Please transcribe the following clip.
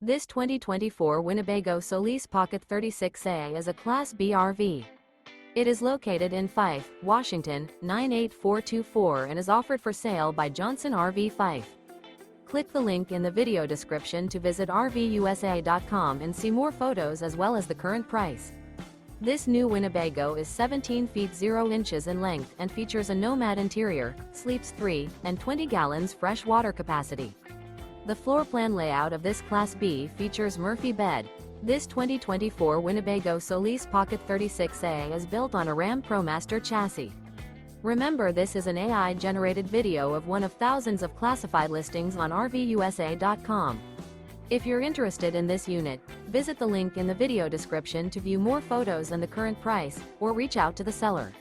This 2024 Winnebago Solis Pocket 36A is a Class B RV. It is located in Fife, Washington, 98424 and is offered for sale by Johnson RV Fife. Click the link in the video description to visit RVUSA.com and see more photos as well as the current price. This new Winnebago is 17 feet 0 inches in length and features a NOMAD interior, sleeps 3, and 20 gallons fresh water capacity. The floor plan layout of this Class B features Murphy bed. This 2024 Winnebago Solis Pocket 36A is built on a RAM Promaster chassis. Remember, this is an AI-generated video of one of thousands of classified listings on RVUSA.com. If you're interested in this unit, visit the link in the video description to view more photos and the current price, or reach out to the seller.